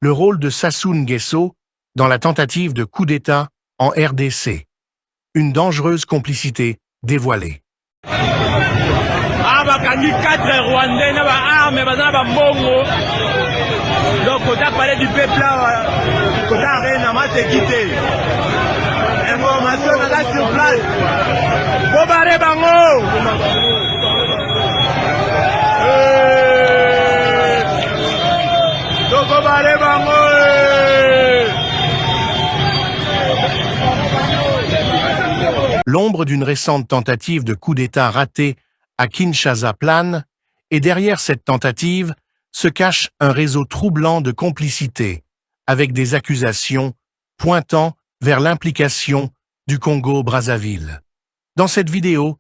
le rôle de Sassou Nguesso dans la tentative de coup d'État en RDC. Une dangereuse complicité dévoilée. Bakangi 4 Rwandais na ba armes baza ba mbongo. Donc kota parler du peuple là, kota rien ma sécurité. Information là sur place. Bobare bango. Donc bobare bango. L'ombre d'une récente tentative de coup d'État ratée à Kinshasa plane, et derrière cette tentative se cache un réseau troublant de complicité, avec des accusations pointant vers l'implication du Congo-Brazzaville. Dans cette vidéo,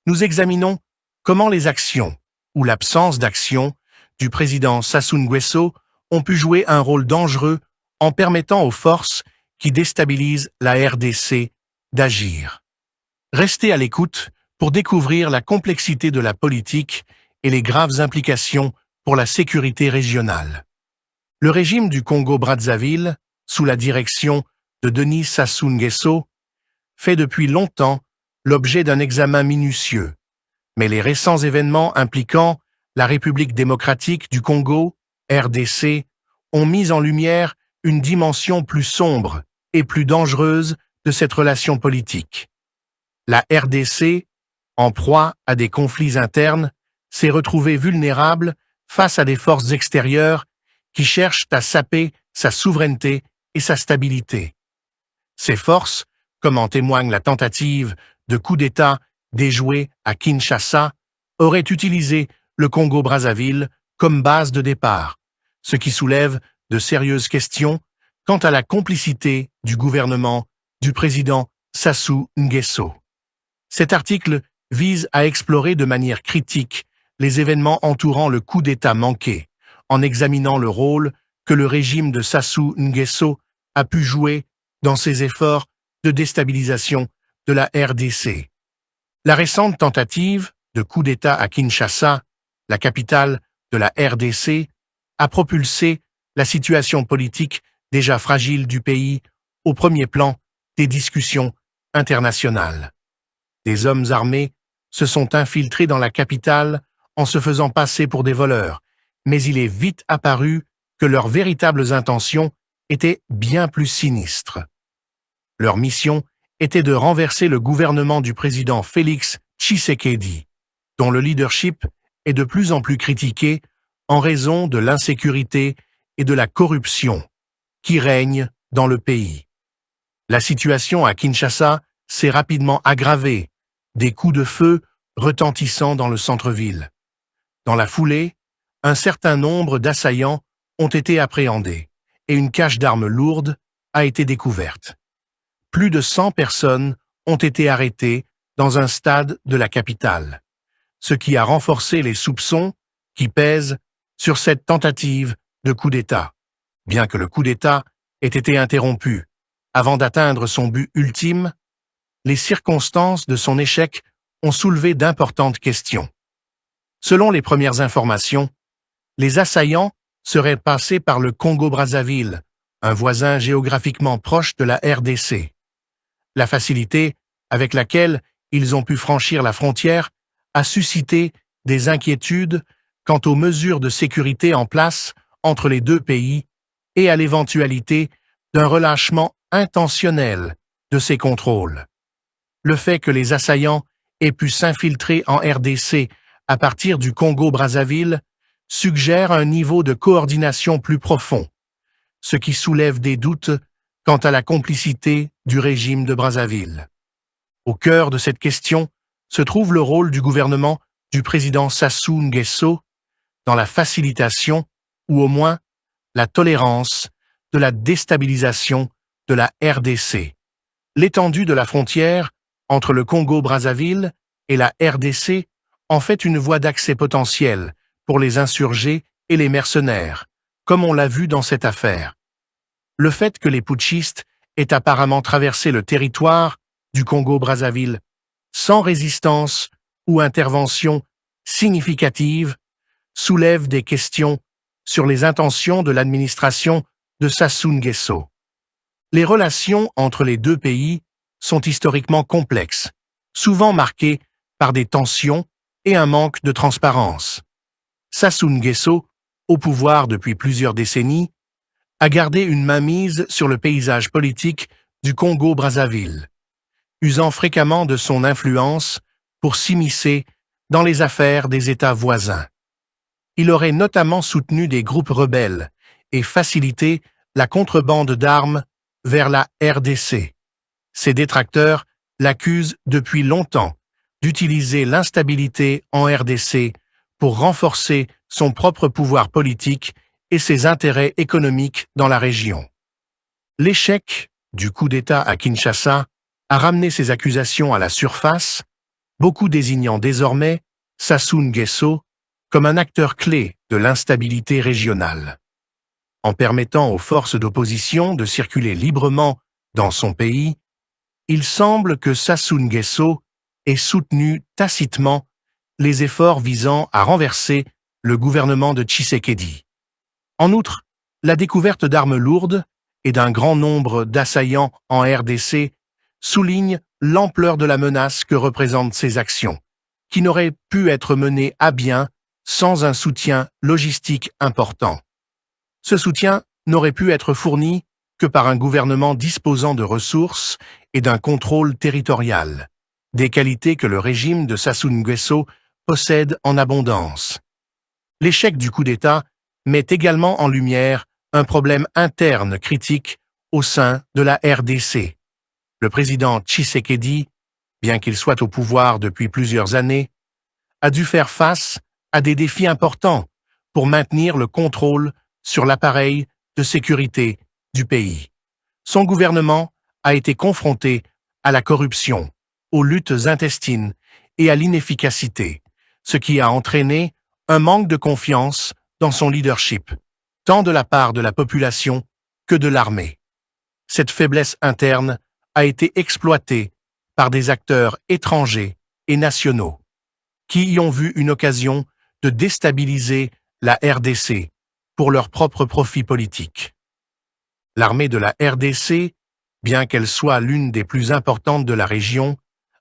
nous examinons comment les actions, ou l'absence d'action, du président Sassou Nguesso ont pu jouer un rôle dangereux en permettant aux forces qui déstabilisent la RDC d'agir. Restez à l'écoute pour découvrir la complexité de la politique et les graves implications pour la sécurité régionale. Le régime du Congo-Brazzaville, sous la direction de Denis Sassou Nguesso, fait depuis longtemps l'objet d'un examen minutieux, mais les récents événements impliquant la République démocratique du Congo, RDC, ont mis en lumière une dimension plus sombre et plus dangereuse de cette relation politique. La RDC, en proie à des conflits internes, s'est retrouvée vulnérable face à des forces extérieures qui cherchent à saper sa souveraineté et sa stabilité. Ces forces, comme en témoigne la tentative de coup d'État déjouée à Kinshasa, auraient utilisé le Congo-Brazzaville comme base de départ, ce qui soulève de sérieuses questions quant à la complicité du gouvernement du président Sassou Nguesso. Cet article vise à explorer de manière critique les événements entourant le coup d'État manqué, en examinant le rôle que le régime de Sassou Nguesso a pu jouer dans ses efforts de déstabilisation de la RDC. La récente tentative de coup d'État à Kinshasa, la capitale de la RDC, a propulsé la situation politique déjà fragile du pays au premier plan des discussions internationales. Des hommes armés se sont infiltrés dans la capitale en se faisant passer pour des voleurs, mais il est vite apparu que leurs véritables intentions étaient bien plus sinistres. Leur mission était de renverser le gouvernement du président Félix Tshisekedi, dont le leadership est de plus en plus critiqué en raison de l'insécurité et de la corruption qui règnent dans le pays. La situation à Kinshasa s'est rapidement aggravée, des coups de feu retentissant dans le centre-ville. Dans la foulée, un certain nombre d'assaillants ont été appréhendés et une cache d'armes lourdes a été découverte. Plus de 100 personnes ont été arrêtées dans un stade de la capitale, ce qui a renforcé les soupçons qui pèsent sur cette tentative de coup d'État, bien que le coup d'État ait été interrompu avant d'atteindre son but ultime. Les circonstances de son échec ont soulevé d'importantes questions. Selon les premières informations, les assaillants seraient passés par le Congo-Brazzaville, un voisin géographiquement proche de la RDC. La facilité avec laquelle ils ont pu franchir la frontière a suscité des inquiétudes quant aux mesures de sécurité en place entre les deux pays et à l'éventualité d'un relâchement intentionnel de ces contrôles. Le fait que les assaillants aient pu s'infiltrer en RDC à partir du Congo-Brazzaville suggère un niveau de coordination plus profond, ce qui soulève des doutes quant à la complicité du régime de Brazzaville. Au cœur de cette question se trouve le rôle du gouvernement du président Sassou Nguesso dans la facilitation, ou au moins la tolérance, de la déstabilisation de la RDC. L'étendue de la frontière entre le Congo-Brazzaville et la RDC en fait une voie d'accès potentielle pour les insurgés et les mercenaires, comme on l'a vu dans cette affaire. Le fait que les putschistes aient apparemment traversé le territoire du Congo-Brazzaville sans résistance ou intervention significative soulève des questions sur les intentions de l'administration de Sassou Nguesso. Les relations entre les deux pays sont historiquement complexes, souvent marquées par des tensions et un manque de transparence. Sassou Nguesso, au pouvoir depuis plusieurs décennies, a gardé une mainmise sur le paysage politique du Congo-Brazzaville, usant fréquemment de son influence pour s'immiscer dans les affaires des États voisins. Il aurait notamment soutenu des groupes rebelles et facilité la contrebande d'armes vers la RDC. Ses détracteurs l'accusent depuis longtemps d'utiliser l'instabilité en RDC pour renforcer son propre pouvoir politique et ses intérêts économiques dans la région. L'échec du coup d'État à Kinshasa a ramené ces accusations à la surface, beaucoup désignant désormais Sassou Nguesso comme un acteur clé de l'instabilité régionale. En permettant aux forces d'opposition de circuler librement dans son pays, il semble que Sassou Nguesso ait soutenu tacitement les efforts visant à renverser le gouvernement de Tshisekedi. En outre, la découverte d'armes lourdes et d'un grand nombre d'assaillants en RDC souligne l'ampleur de la menace que représentent ces actions, qui n'auraient pu être menées à bien sans un soutien logistique important. Ce soutien n'aurait pu être fourni que par un gouvernement disposant de ressources et d'un contrôle territorial, des qualités que le régime de Sassou Nguesso possède en abondance. L'échec du coup d'État met également en lumière un problème interne critique au sein de la RDC. Le président Tshisekedi, bien qu'il soit au pouvoir depuis plusieurs années, a dû faire face à des défis importants pour maintenir le contrôle sur l'appareil de sécurité du pays. Son gouvernement a été confronté à la corruption, aux luttes intestines et à l'inefficacité, ce qui a entraîné un manque de confiance dans son leadership, tant de la part de la population que de l'armée. Cette faiblesse interne a été exploitée par des acteurs étrangers et nationaux, qui y ont vu une occasion de déstabiliser la RDC pour leur propre profit politique. L'armée de la RDC, bien qu'elle soit l'une des plus importantes de la région,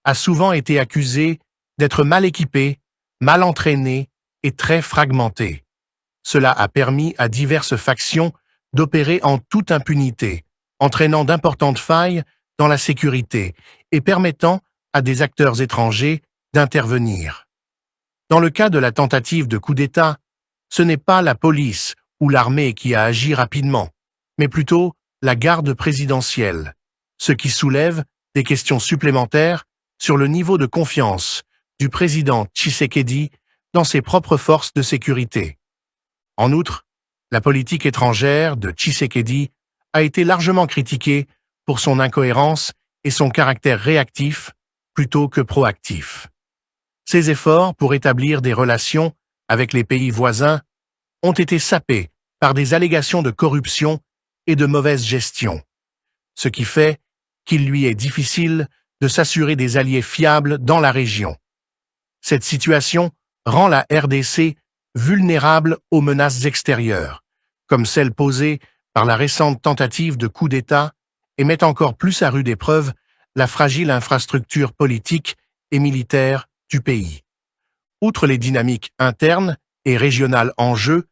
a souvent été accusée d'être mal équipée, mal entraînée et très fragmentée. Cela a permis à diverses factions d'opérer en toute impunité, entraînant d'importantes failles dans la sécurité et permettant à des acteurs étrangers d'intervenir. Dans le cas de la tentative de coup d'État, ce n'est pas la police ou l'armée qui a agi rapidement, mais plutôt la garde présidentielle, ce qui soulève des questions supplémentaires sur le niveau de confiance du président Tshisekedi dans ses propres forces de sécurité. En outre, la politique étrangère de Tshisekedi a été largement critiquée pour son incohérence et son caractère réactif plutôt que proactif. Ses efforts pour établir des relations avec les pays voisins ont été sapés par des allégations de corruption et de mauvaise gestion, ce qui fait qu'il lui est difficile de s'assurer des alliés fiables dans la région. Cette situation rend la RDC vulnérable aux menaces extérieures, comme celle posée par la récente tentative de coup d'État, et met encore plus à rude épreuve la fragile infrastructure politique et militaire du pays. Outre les dynamiques internes et régionales en jeu,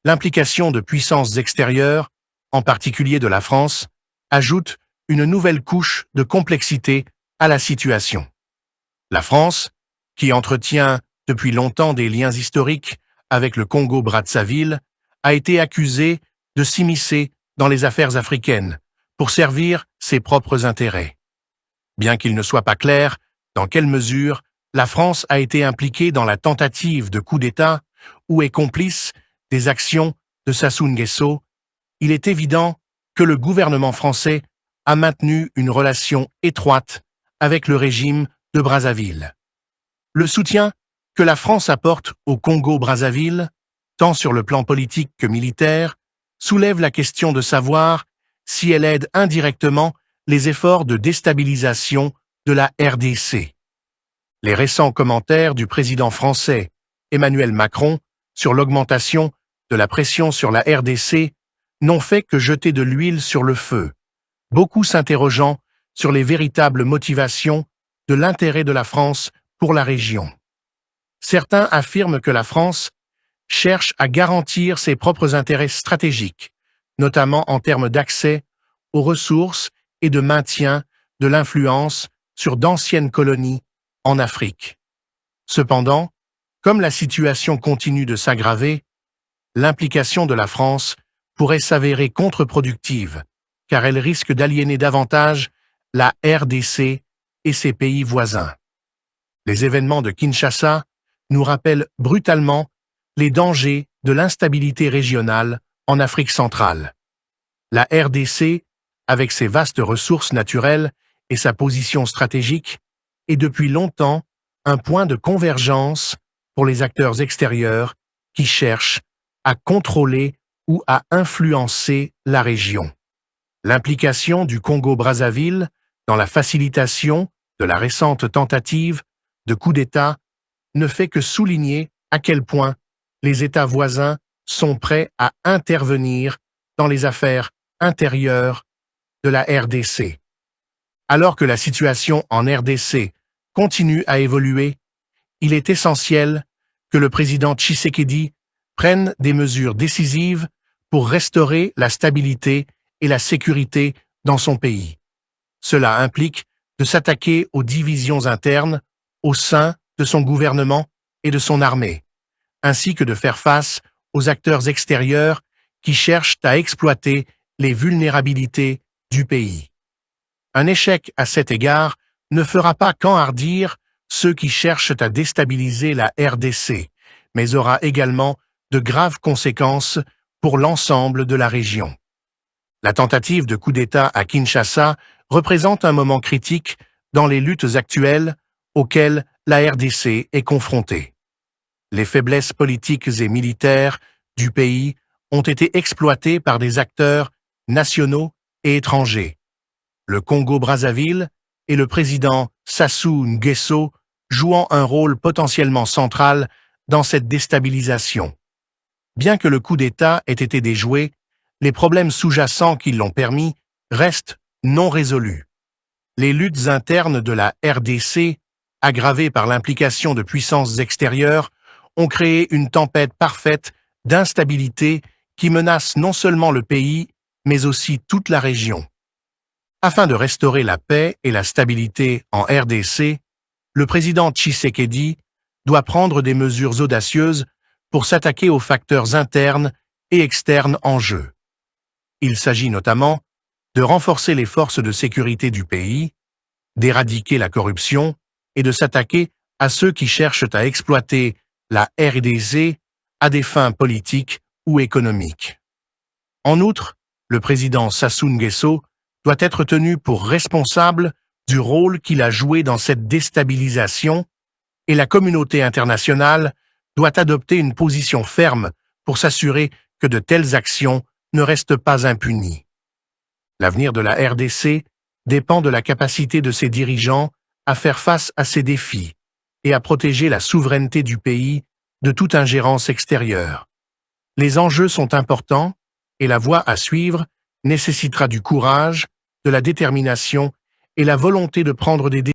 l'implication de puissances extérieures, en particulier de la France, ajoute une nouvelle couche de complexité à la situation. La France, qui entretient depuis longtemps des liens historiques avec le Congo-Brazzaville, a été accusée de s'immiscer dans les affaires africaines pour servir ses propres intérêts. Bien qu'il ne soit pas clair dans quelle mesure la France a été impliquée dans la tentative de coup d'État ou est complice des actions de Sassou Nguesso, il est évident que le gouvernement français a maintenu une relation étroite avec le régime de Brazzaville. Le soutien que la France apporte au Congo-Brazzaville, tant sur le plan politique que militaire, soulève la question de savoir si elle aide indirectement les efforts de déstabilisation de la RDC. Les récents commentaires du président français Emmanuel Macron sur l'augmentation de la pression sur la RDC n'ont fait que jeter de l'huile sur le feu, beaucoup s'interrogeant sur les véritables motivations de l'intérêt de la France pour la région. Certains affirment que la France cherche à garantir ses propres intérêts stratégiques, notamment en termes d'accès aux ressources et de maintien de l'influence sur d'anciennes colonies en Afrique. Cependant, comme la situation continue de s'aggraver, l'implication de la France pourrait s'avérer contre-productive, car elle risque d'aliéner davantage la RDC et ses pays voisins. Les événements de Kinshasa nous rappellent brutalement les dangers de l'instabilité régionale en Afrique centrale. La RDC, avec ses vastes ressources naturelles et sa position stratégique, est depuis longtemps un point de convergence pour les acteurs extérieurs qui cherchent à contrôler ou à influencer la région. L'implication du Congo-Brazzaville dans la facilitation de la récente tentative de coup d'État ne fait que souligner à quel point les États voisins sont prêts à intervenir dans les affaires intérieures de la RDC. Alors que la situation en RDC continue à évoluer, il est essentiel que le président Tshisekedi prenne des mesures décisives pour restaurer la stabilité et la sécurité dans son pays. Cela implique de s'attaquer aux divisions internes au sein de son gouvernement et de son armée, ainsi que de faire face aux acteurs extérieurs qui cherchent à exploiter les vulnérabilités du pays. Un échec à cet égard ne fera pas qu'enhardir ceux qui cherchent à déstabiliser la RDC, mais aura également de graves conséquences pour l'ensemble de la région. La tentative de coup d'État à Kinshasa représente un moment critique dans les luttes actuelles auxquelles la RDC est confrontée. Les faiblesses politiques et militaires du pays ont été exploitées par des acteurs nationaux et étrangers. Le Congo-Brazzaville et le président Sassou Nguesso jouant un rôle potentiellement central dans cette déstabilisation. Bien que le coup d'État ait été déjoué, les problèmes sous-jacents qui l'ont permis restent non résolus. Les luttes internes de la RDC, aggravées par l'implication de puissances extérieures, ont créé une tempête parfaite d'instabilité qui menace non seulement le pays, mais aussi toute la région. Afin de restaurer la paix et la stabilité en RDC, le président Tshisekedi doit prendre des mesures audacieuses pour s'attaquer aux facteurs internes et externes en jeu. Il s'agit notamment de renforcer les forces de sécurité du pays, d'éradiquer la corruption et de s'attaquer à ceux qui cherchent à exploiter la RDC à des fins politiques ou économiques. En outre, le président Sassou Nguesso doit être tenu pour responsable du rôle qu'il a joué dans cette déstabilisation et la communauté internationale doit adopter une position ferme pour s'assurer que de telles actions ne restent pas impunies. L'avenir de la RDC dépend de la capacité de ses dirigeants à faire face à ces défis et à protéger la souveraineté du pays de toute ingérence extérieure. Les enjeux sont importants et la voie à suivre nécessitera du courage, de la détermination et la volonté de prendre des décisions